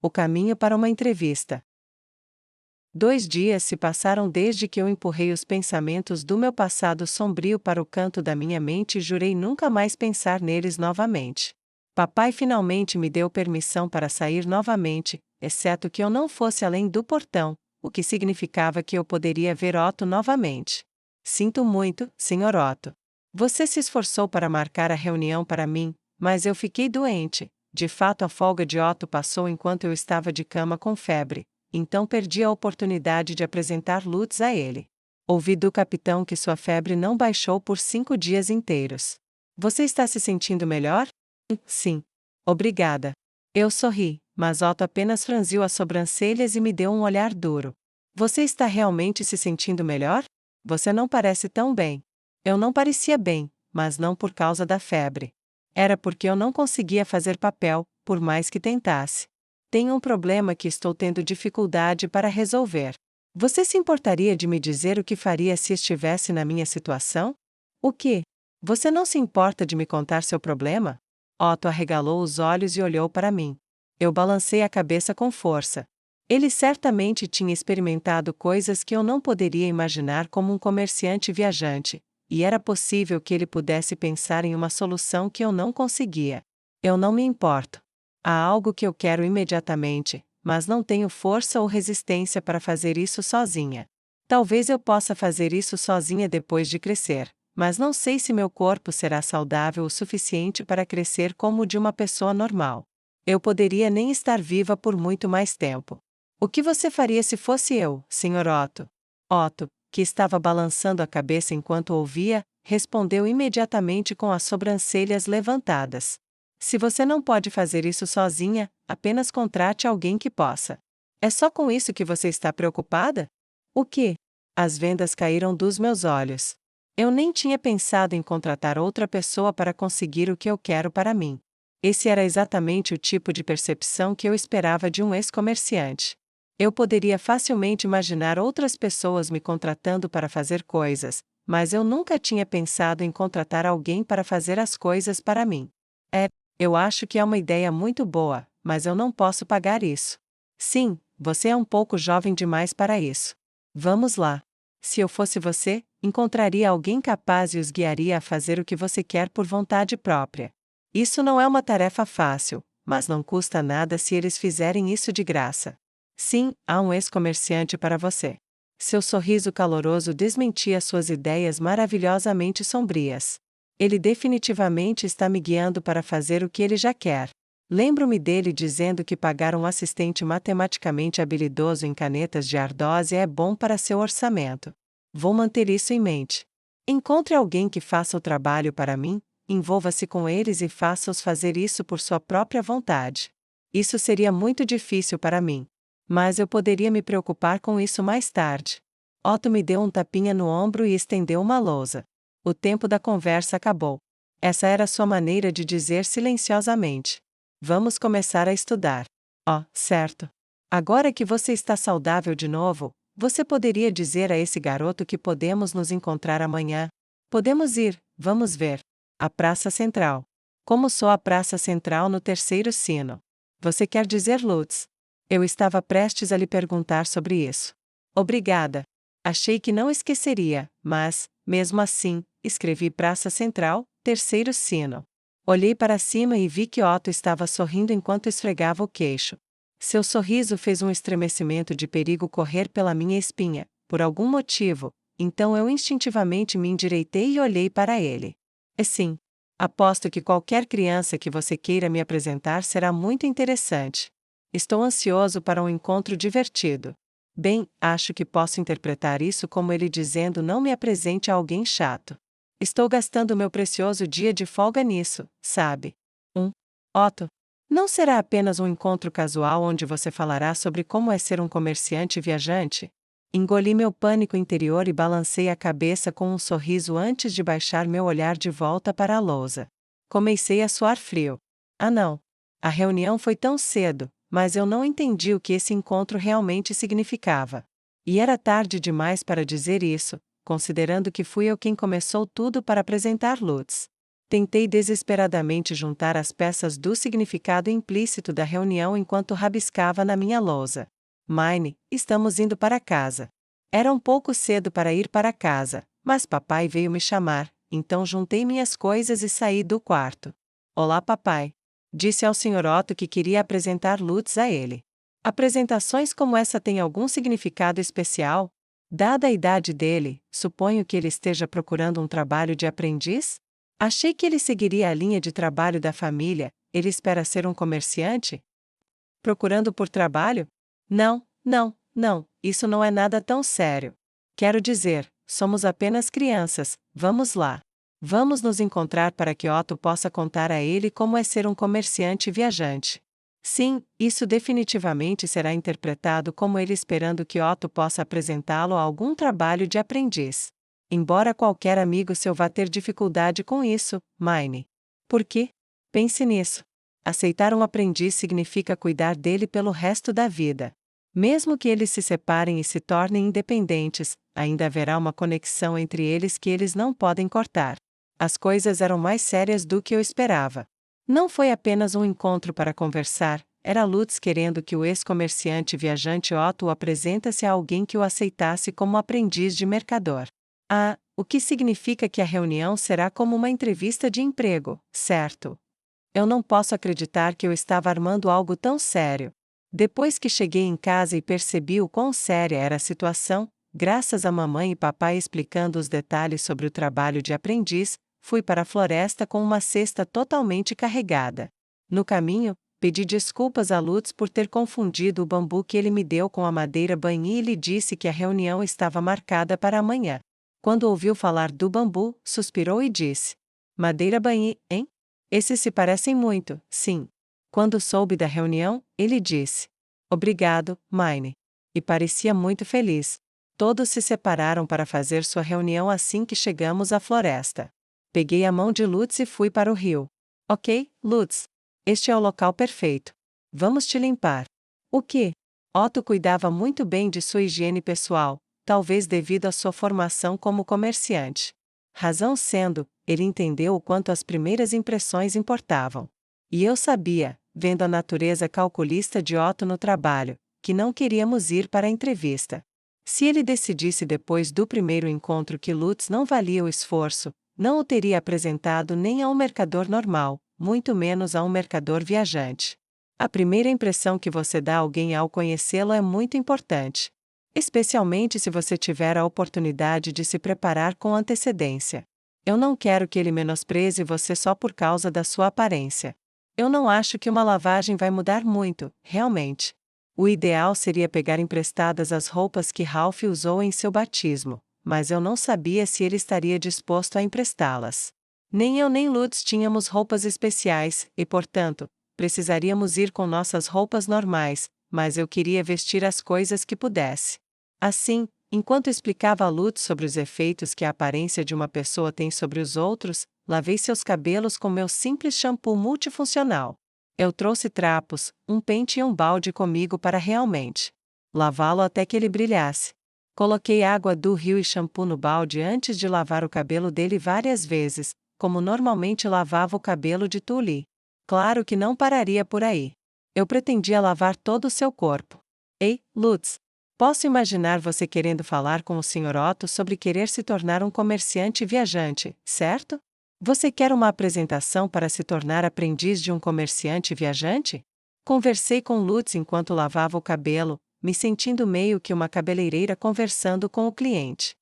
O caminho para uma entrevista. 2 dias se passaram desde que eu empurrei os pensamentos do meu passado sombrio para o canto da minha mente e jurei nunca mais pensar neles novamente. Papai finalmente me deu permissão para sair novamente, exceto que eu não fosse além do portão, o que significava que eu poderia ver Otto novamente. Sinto muito, Sr. Otto. Você se esforçou para marcar a reunião para mim, mas eu fiquei doente. De fato, a folga de Otto passou enquanto eu estava de cama com febre, então perdi a oportunidade de apresentar Lutz a ele. Ouvi do capitão que sua febre não baixou por 5 dias inteiros. Você está se sentindo melhor? Sim. Obrigada. Eu sorri, mas Otto apenas franziu as sobrancelhas e me deu um olhar duro. Você está realmente se sentindo melhor? Você não parece tão bem. Eu não parecia bem, mas não por causa da febre. Era porque eu não conseguia fazer papel, por mais que tentasse. Tenho um problema que estou tendo dificuldade para resolver. Você se importaria de me dizer o que faria se estivesse na minha situação? O quê? Você não se importa de me contar seu problema? Otto arregalou os olhos e olhou para mim. Eu balancei a cabeça com força. Ele certamente tinha experimentado coisas que eu não poderia imaginar como um comerciante viajante, e era possível que ele pudesse pensar em uma solução que eu não conseguia. Eu não me importo. Há algo que eu quero imediatamente, mas não tenho força ou resistência para fazer isso sozinha. Talvez eu possa fazer isso sozinha depois de crescer, mas não sei se meu corpo será saudável o suficiente para crescer como o de uma pessoa normal. Eu poderia nem estar viva por muito mais tempo. O que você faria se fosse eu, Sr. Otto? Otto, que estava balançando a cabeça enquanto ouvia, respondeu imediatamente com as sobrancelhas levantadas. Se você não pode fazer isso sozinha, apenas contrate alguém que possa. É só com isso que você está preocupada? O quê? As vendas caíram dos meus olhos. Eu nem tinha pensado em contratar outra pessoa para conseguir o que eu quero para mim. Esse era exatamente o tipo de percepção que eu esperava de um ex-comerciante. Eu poderia facilmente imaginar outras pessoas me contratando para fazer coisas, mas eu nunca tinha pensado em contratar alguém para fazer as coisas para mim. Eu acho que é uma ideia muito boa, mas eu não posso pagar isso. Sim, você é um pouco jovem demais para isso. Vamos lá. Se eu fosse você, encontraria alguém capaz e os guiaria a fazer o que você quer por vontade própria. Isso não é uma tarefa fácil, mas não custa nada se eles fizerem isso de graça. Sim, há um ex-comerciante para você. Seu sorriso caloroso desmentia suas ideias maravilhosamente sombrias. Ele definitivamente está me guiando para fazer o que ele já quer. Lembro-me dele dizendo que pagar um assistente matematicamente habilidoso em canetas de ardósia é bom para seu orçamento. Vou manter isso em mente. Encontre alguém que faça o trabalho para mim, envolva-se com eles e faça-os fazer isso por sua própria vontade. Isso seria muito difícil para mim. Mas eu poderia me preocupar com isso mais tarde. Otto me deu um tapinha no ombro e estendeu uma lousa. O tempo da conversa acabou. Essa era sua maneira de dizer silenciosamente: vamos começar a estudar. Oh, certo. Agora que você está saudável de novo, você poderia dizer a esse garoto que podemos nos encontrar amanhã? Podemos ir, vamos ver. A Praça Central. Como sou a Praça Central no terceiro sino? Você quer dizer Lutz? Eu estava prestes a lhe perguntar sobre isso. Obrigada. Achei que não esqueceria, mas, mesmo assim, escrevi Praça Central, terceiro sino. Olhei para cima e vi que Otto estava sorrindo enquanto esfregava o queixo. Seu sorriso fez um estremecimento de perigo correr pela minha espinha, por algum motivo, então eu instintivamente me endireitei e olhei para ele. Sim. Aposto que qualquer criança que você queira me apresentar será muito interessante. Estou ansioso para um encontro divertido. Bem, acho que posso interpretar isso como ele dizendo não me apresente a alguém chato. Estou gastando meu precioso dia de folga nisso, sabe? Otto. Não será apenas um encontro casual onde você falará sobre como é ser um comerciante viajante? Engoli meu pânico interior e balancei a cabeça com um sorriso antes de baixar meu olhar de volta para a lousa. Comecei a suar frio. Ah não. A reunião foi tão cedo, mas eu não entendi o que esse encontro realmente significava. E era tarde demais para dizer isso, considerando que fui eu quem começou tudo para apresentar Lutz. Tentei desesperadamente juntar as peças do significado implícito da reunião enquanto rabiscava na minha lousa. Mine, estamos indo para casa. Era um pouco cedo para ir para casa, mas papai veio me chamar, então juntei minhas coisas e saí do quarto. Olá, papai. Disse ao Sr. Otto que queria apresentar Lutz a ele. Apresentações como essa têm algum significado especial? Dada a idade dele, suponho que ele esteja procurando um trabalho de aprendiz? Achei que ele seguiria a linha de trabalho da família. Ele espera ser um comerciante? Procurando por trabalho? Não, não, não, isso não é nada tão sério. Quero dizer, somos apenas crianças, vamos lá. Vamos nos encontrar para que Otto possa contar a ele como é ser um comerciante viajante. Sim, isso definitivamente será interpretado como ele esperando que Otto possa apresentá-lo a algum trabalho de aprendiz. Embora qualquer amigo seu vá ter dificuldade com isso, Mine. Por quê? Pense nisso. Aceitar um aprendiz significa cuidar dele pelo resto da vida. Mesmo que eles se separem e se tornem independentes, ainda haverá uma conexão entre eles que eles não podem cortar. As coisas eram mais sérias do que eu esperava. Não foi apenas um encontro para conversar, era Lutz querendo que o ex-comerciante viajante Otto o apresentasse a alguém que o aceitasse como aprendiz de mercador. Ah, o que significa que a reunião será como uma entrevista de emprego, certo? Eu não posso acreditar que eu estava armando algo tão sério. Depois que cheguei em casa e percebi o quão séria era a situação, graças a mamãe e papai explicando os detalhes sobre o trabalho de aprendiz, fui para a floresta com uma cesta totalmente carregada. No caminho, pedi desculpas a Lutz por ter confundido o bambu que ele me deu com a madeira banhí e lhe disse que a reunião estava marcada para amanhã. Quando ouviu falar do bambu, suspirou e disse: Madeira banhí, hein? Esses se parecem muito, sim. Quando soube da reunião, ele disse: Obrigado, Mine. E parecia muito feliz. Todos se separaram para fazer sua reunião assim que chegamos à floresta. Peguei a mão de Lutz e fui para o rio. Ok, Lutz. Este é o local perfeito. Vamos te limpar. O quê? Otto cuidava muito bem de sua higiene pessoal, talvez devido à sua formação como comerciante. Razão sendo, ele entendeu o quanto as primeiras impressões importavam. E eu sabia, vendo a natureza calculista de Otto no trabalho, que não queríamos ir para a entrevista. Se ele decidisse depois do primeiro encontro que Lutz não valia o esforço, não o teria apresentado nem a um mercador normal, muito menos a um mercador viajante. A primeira impressão que você dá a alguém ao conhecê-lo é muito importante. Especialmente se você tiver a oportunidade de se preparar com antecedência. Eu não quero que ele menospreze você só por causa da sua aparência. Eu não acho que uma lavagem vai mudar muito, realmente. O ideal seria pegar emprestadas as roupas que Ralph usou em seu batismo, mas eu não sabia se ele estaria disposto a emprestá-las. Nem eu nem Lutz tínhamos roupas especiais, e portanto, precisaríamos ir com nossas roupas normais, mas eu queria vestir as coisas que pudesse. Assim, enquanto explicava a Lutz sobre os efeitos que a aparência de uma pessoa tem sobre os outros, lavei seus cabelos com meu simples shampoo multifuncional. Eu trouxe trapos, um pente e um balde comigo para realmente lavá-lo até que ele brilhasse. Coloquei água do rio e shampoo no balde antes de lavar o cabelo dele várias vezes, como normalmente lavava o cabelo de Tully. Claro que não pararia por aí. Eu pretendia lavar todo o seu corpo. Ei, Lutz, posso imaginar você querendo falar com o Sr. Otto sobre querer se tornar um comerciante viajante, certo? Você quer uma apresentação para se tornar aprendiz de um comerciante viajante? Conversei com Lutz enquanto lavava o cabelo, me sentindo meio que uma cabeleireira conversando com o cliente.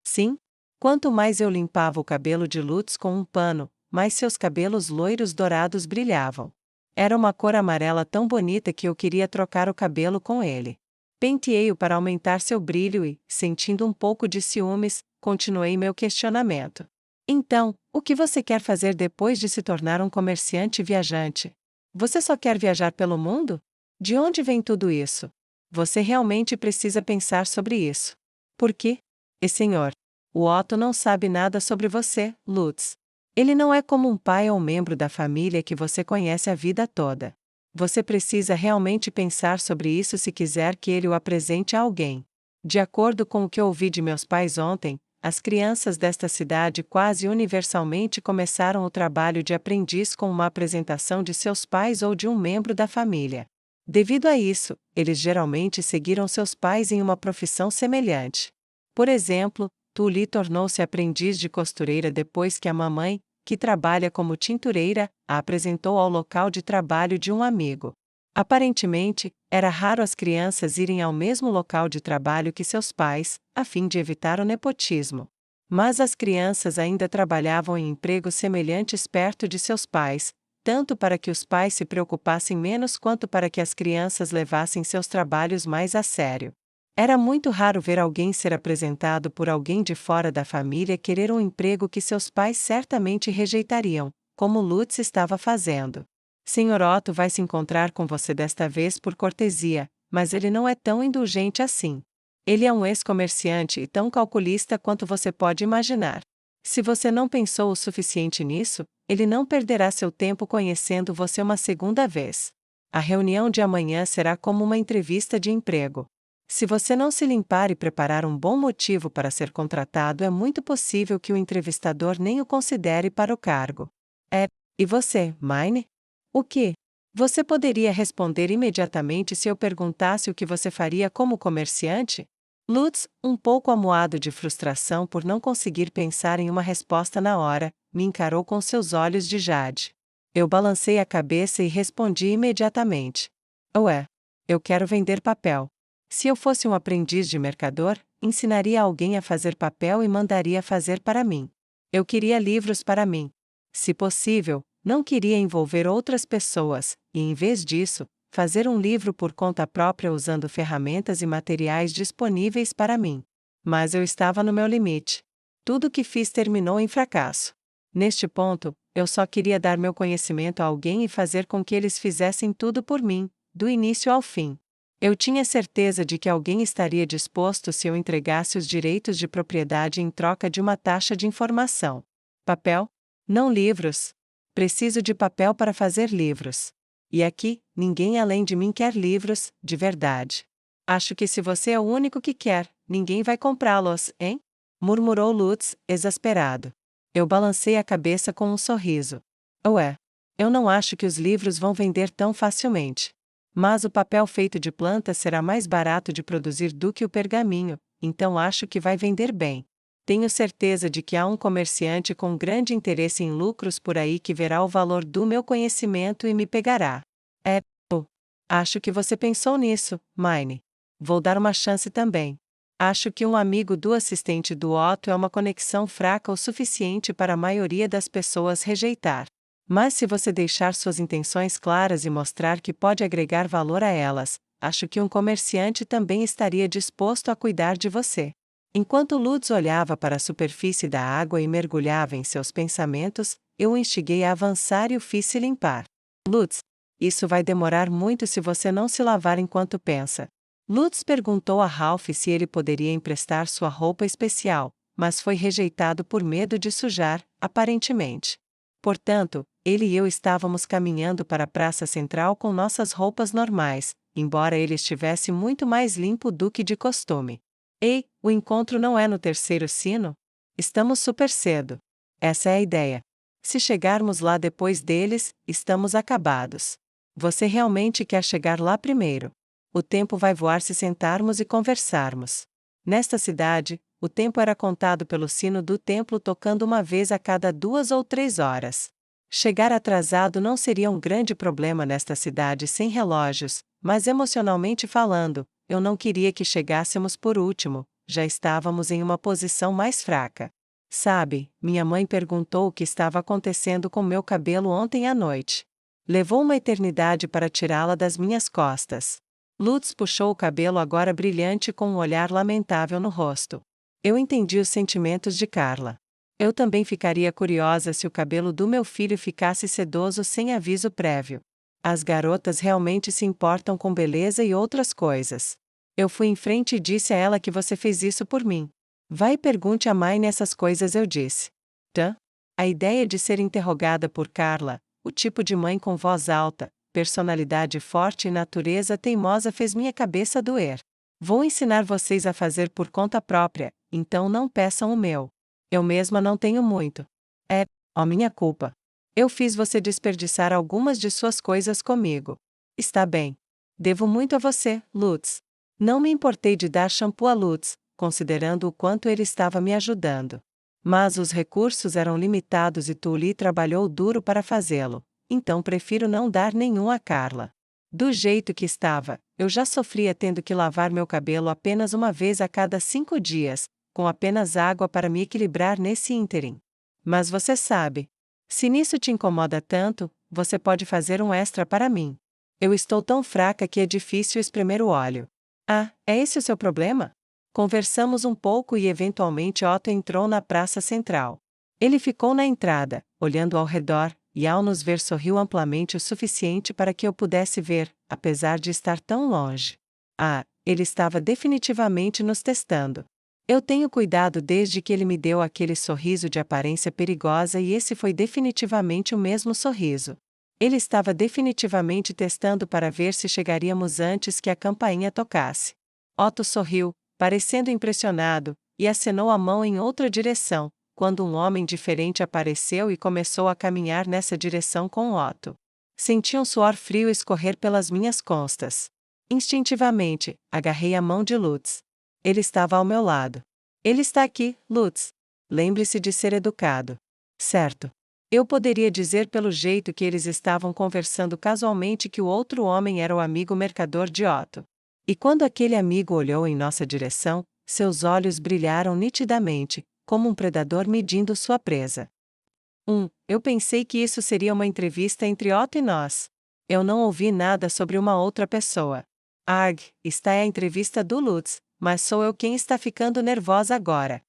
Sim? Quanto mais eu limpava o cabelo de Lutz com um pano, mais seus cabelos loiros dourados brilhavam. Era uma cor amarela tão bonita que eu queria trocar o cabelo com ele. Penteei-o para aumentar seu brilho e, sentindo um pouco de ciúmes, continuei meu questionamento. Então, o que você quer fazer depois de se tornar um comerciante viajante? Você só quer viajar pelo mundo? De onde vem tudo isso? Você realmente precisa pensar sobre isso. Por quê? E senhor, o Otto não sabe nada sobre você, Lutz. Ele não é como um pai ou membro da família que você conhece a vida toda. Você precisa realmente pensar sobre isso se quiser que ele o apresente a alguém. De acordo com o que ouvi de meus pais ontem, as crianças desta cidade quase universalmente começaram o trabalho de aprendiz com uma apresentação de seus pais ou de um membro da família. Devido a isso, eles geralmente seguiram seus pais em uma profissão semelhante. Por exemplo, Tully tornou-se aprendiz de costureira depois que a mamãe, que trabalha como tintureira, a apresentou ao local de trabalho de um amigo. Aparentemente, era raro as crianças irem ao mesmo local de trabalho que seus pais, a fim de evitar o nepotismo. Mas as crianças ainda trabalhavam em empregos semelhantes perto de seus pais, tanto para que os pais se preocupassem menos quanto para que as crianças levassem seus trabalhos mais a sério. Era muito raro ver alguém ser apresentado por alguém de fora da família querer um emprego que seus pais certamente rejeitariam, como Lutz estava fazendo. Sr. Otto vai se encontrar com você desta vez por cortesia, mas ele não é tão indulgente assim. Ele é um ex-comerciante e tão calculista quanto você pode imaginar. Se você não pensou o suficiente nisso, ele não perderá seu tempo conhecendo você uma segunda vez. A reunião de amanhã será como uma entrevista de emprego. Se você não se limpar e preparar um bom motivo para ser contratado, é muito possível que o entrevistador nem o considere para o cargo. E você, Mine? O que? Você poderia responder imediatamente se eu perguntasse o que você faria como comerciante? Lutz, um pouco amuado de frustração por não conseguir pensar em uma resposta na hora, me encarou com seus olhos de jade. Eu balancei a cabeça e respondi imediatamente. Eu quero vender papel. Se eu fosse um aprendiz de mercador, ensinaria alguém a fazer papel e mandaria fazer para mim. Eu queria livros para mim. Se possível, não queria envolver outras pessoas, e em vez disso, fazer um livro por conta própria usando ferramentas e materiais disponíveis para mim. Mas eu estava no meu limite. Tudo o que fiz terminou em fracasso. Neste ponto, eu só queria dar meu conhecimento a alguém e fazer com que eles fizessem tudo por mim, do início ao fim. Eu tinha certeza de que alguém estaria disposto se eu entregasse os direitos de propriedade em troca de uma taxa de informação. Papel? Não livros. Preciso de papel para fazer livros. E aqui, ninguém além de mim quer livros, de verdade. Acho que se você é o único que quer, ninguém vai comprá-los, hein? Murmurou Lutz, exasperado. Eu balancei a cabeça com um sorriso. Eu não acho que os livros vão vender tão facilmente. Mas o papel feito de plantas será mais barato de produzir do que o pergaminho, então acho que vai vender bem. Tenho certeza de que há um comerciante com grande interesse em lucros por aí que verá o valor do meu conhecimento e me pegará. Acho que você pensou nisso, Mine. Vou dar uma chance também. Acho que um amigo do assistente do Otto é uma conexão fraca o suficiente para a maioria das pessoas rejeitar. Mas se você deixar suas intenções claras e mostrar que pode agregar valor a elas, acho que um comerciante também estaria disposto a cuidar de você. Enquanto Lutz olhava para a superfície da água e mergulhava em seus pensamentos, eu o instiguei a avançar e o fiz se limpar. Lutz, isso vai demorar muito se você não se lavar enquanto pensa. Lutz perguntou a Ralph se ele poderia emprestar sua roupa especial, mas foi rejeitado por medo de sujar, aparentemente. Portanto, ele e eu estávamos caminhando para a praça central com nossas roupas normais, embora ele estivesse muito mais limpo do que de costume. Ei, o encontro não é no terceiro sino? Estamos super cedo. Essa é a ideia. Se chegarmos lá depois deles, estamos acabados. Você realmente quer chegar lá primeiro. O tempo vai voar se sentarmos e conversarmos. Nesta cidade, o tempo era contado pelo sino do templo tocando uma vez a cada 2 ou 3 horas. Chegar atrasado não seria um grande problema nesta cidade sem relógios, mas emocionalmente falando, eu não queria que chegássemos por último, já estávamos em uma posição mais fraca. Sabe, minha mãe perguntou o que estava acontecendo com meu cabelo ontem à noite. Levou uma eternidade para tirá-la das minhas costas. Lutz puxou o cabelo agora brilhante com um olhar lamentável no rosto. Eu entendi os sentimentos de Carla. Eu também ficaria curiosa se o cabelo do meu filho ficasse sedoso sem aviso prévio. As garotas realmente se importam com beleza e outras coisas. Eu fui em frente e disse a ela que você fez isso por mim. Vai e pergunte a Mine essas coisas, eu disse. A ideia de ser interrogada por Carla, o tipo de mãe com voz alta, personalidade forte e natureza teimosa fez minha cabeça doer. Vou ensinar vocês a fazer por conta própria, então não peçam o meu. Eu mesma não tenho muito. Minha culpa. Eu fiz você desperdiçar algumas de suas coisas comigo. Está bem. Devo muito a você, Lutz. Não me importei de dar shampoo a Lutz, considerando o quanto ele estava me ajudando. Mas os recursos eram limitados e Tully trabalhou duro para fazê-lo, então prefiro não dar nenhum a Carla. Do jeito que estava, eu já sofria tendo que lavar meu cabelo apenas uma vez a cada 5 dias, com apenas água para me equilibrar nesse ínterim. Mas você sabe. Se nisso te incomoda tanto, você pode fazer um extra para mim. Eu estou tão fraca que é difícil espremer o óleo. Ah, é esse o seu problema? Conversamos um pouco e eventualmente Otto entrou na praça central. Ele ficou na entrada, olhando ao redor, e ao nos ver sorriu amplamente o suficiente para que eu pudesse ver, apesar de estar tão longe. Ah, ele estava definitivamente nos testando. Eu tenho cuidado desde que ele me deu aquele sorriso de aparência perigosa e esse foi definitivamente o mesmo sorriso. Ele estava definitivamente testando para ver se chegaríamos antes que a campainha tocasse. Otto sorriu, parecendo impressionado, e acenou a mão em outra direção, quando um homem diferente apareceu e começou a caminhar nessa direção com Otto. Senti um suor frio escorrer pelas minhas costas. Instintivamente, agarrei a mão de Lutz. Ele estava ao meu lado. Ele está aqui, Lutz. Lembre-se de ser educado. Certo. Eu poderia dizer pelo jeito que eles estavam conversando casualmente que o outro homem era o amigo mercador de Otto. E quando aquele amigo olhou em nossa direção, seus olhos brilharam nitidamente, como um predador medindo sua presa. Eu pensei que isso seria uma entrevista entre Otto e nós. Eu não ouvi nada sobre uma outra pessoa. Está é a entrevista do Lutz, mas sou eu quem está ficando nervosa agora.